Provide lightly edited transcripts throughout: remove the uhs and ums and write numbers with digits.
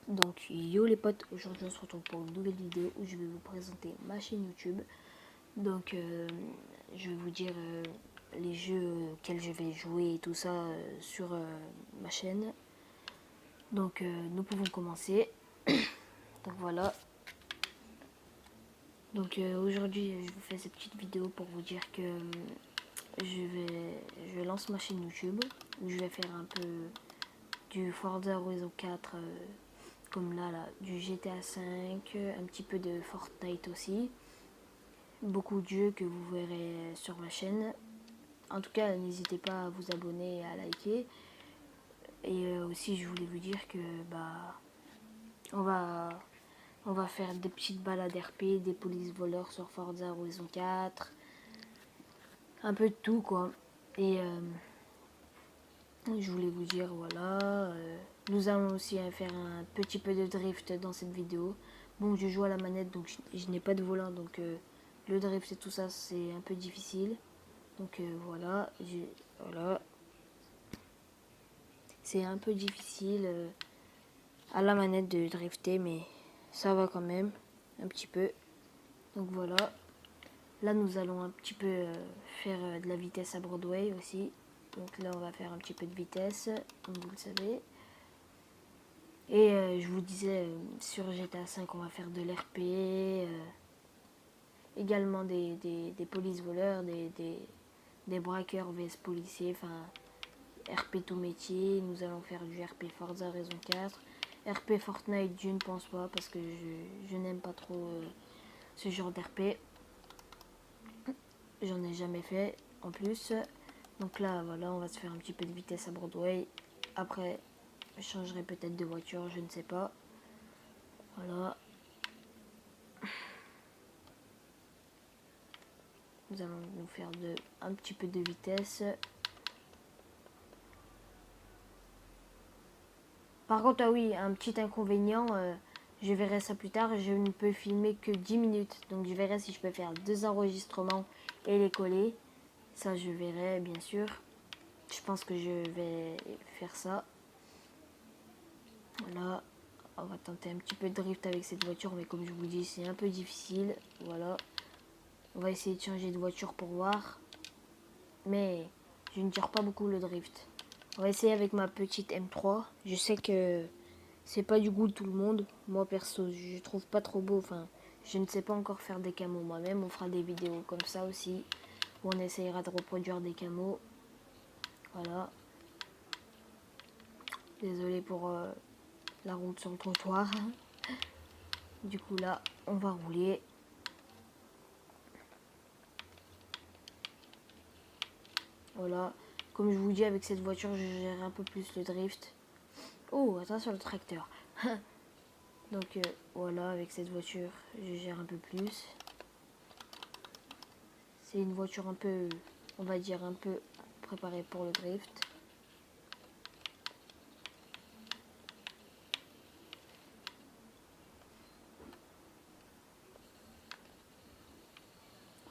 Donc yo les potes, aujourd'hui on se retrouve pour une nouvelle vidéo où je vais vous présenter ma chaîne YouTube. Donc je vais vous dire les jeux auxquels je vais jouer et tout ça sur ma chaîne. Donc nous pouvons commencer. Donc voilà. Donc aujourd'hui je vous fais cette petite vidéo pour vous dire que je lance ma chaîne YouTube où je vais faire un peu du Forza Horizon 4 comme là, du GTA 5, un petit peu de Fortnite aussi. Beaucoup de jeux que vous verrez sur ma chaîne. En tout cas, n'hésitez pas à vous abonner et à liker. Et aussi, je voulais vous dire que on va, on va faire des petites balades RP, des polices voleurs sur Forza Horizon 4, un peu de tout quoi. Et je voulais vous dire, voilà, nous allons aussi faire un petit peu de drift dans cette vidéo. Bon, je joue à la manette, donc je n'ai pas de volant, donc le drift et tout ça, c'est un peu difficile. Donc voilà. C'est un peu difficile à la manette de drifter, mais ça va quand même, un petit peu. Donc voilà. Là, nous allons un petit peu faire de la vitesse à Broadway aussi. Donc là, on va faire un petit peu de vitesse, comme vous le savez. Et je vous disais, sur GTA 5, on va faire de l'RP, également des polices voleurs, des braqueurs vs policiers, enfin RP tout métier. Nous allons faire du RP Forza Horizon 4. RP Fortnite, je ne pense pas parce que je n'aime pas trop ce genre d'RP. J'en ai jamais fait en plus. Donc là, voilà, on va se faire un petit peu de vitesse à Broadway. Après, je changerai peut-être de voiture, je ne sais pas. Voilà. Nous allons nous faire un petit peu de vitesse. Par contre, ah oui, un petit inconvénient, je verrai ça plus tard, je ne peux filmer que 10 minutes. Donc je verrai si je peux faire 2 enregistrements et les coller. Ça, je verrai, bien sûr. Je pense que je vais faire ça. Voilà. On va tenter un petit peu de drift avec cette voiture, mais comme je vous dis, c'est un peu difficile. Voilà. On va essayer de changer de voiture pour voir. Mais je ne tire pas beaucoup le drift. On va essayer avec ma petite M3. Je sais que c'est pas du goût de tout le monde. Moi perso, je trouve pas trop beau. Enfin, je ne sais pas encore faire des camos moi-même. On fera des vidéos comme ça aussi, où on essayera de reproduire des camos. Voilà. Désolé pour la route sur le trottoir. Du coup là, on va rouler. Voilà. Comme je vous dis, avec cette voiture, je gère un peu plus le drift. Oh, attention le tracteur. Donc voilà, avec cette voiture, je gère un peu plus. C'est une voiture un peu, on va dire, un peu préparée pour le drift.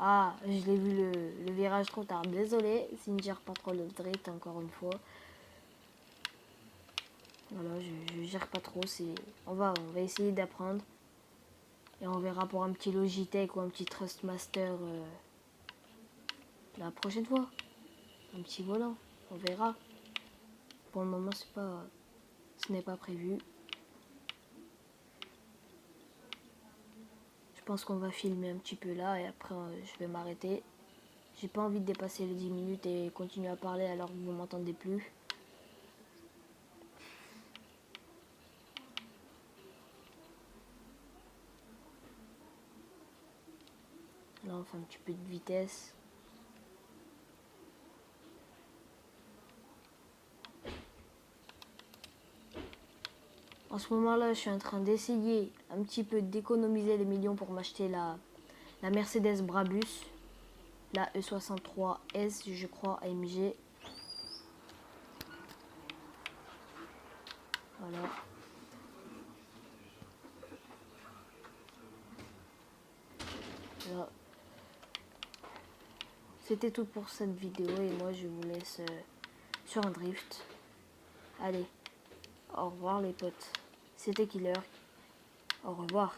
Ah, je l'ai vu le virage trop tard. Désolé, si ne gère pas trop le drift, encore une fois. Voilà, je gère pas trop. On va essayer d'apprendre. Et on verra pour un petit Logitech ou un petit Trustmaster la prochaine fois. Un petit volant, on verra. Pour le moment, ce n'est pas prévu. Je pense qu'on va filmer un petit peu là et après je vais m'arrêter. J'ai pas envie de dépasser les 10 minutes et continuer à parler alors que vous m'entendez plus. Là, on fait un petit peu de vitesse. En ce moment-là, je suis en train d'essayer un petit peu d'économiser les millions pour m'acheter la Mercedes Brabus, la E63S, je crois, AMG. Voilà. Voilà. C'était tout pour cette vidéo et moi je vous laisse sur un drift. Allez, au revoir les potes. C'était Killer. Au revoir.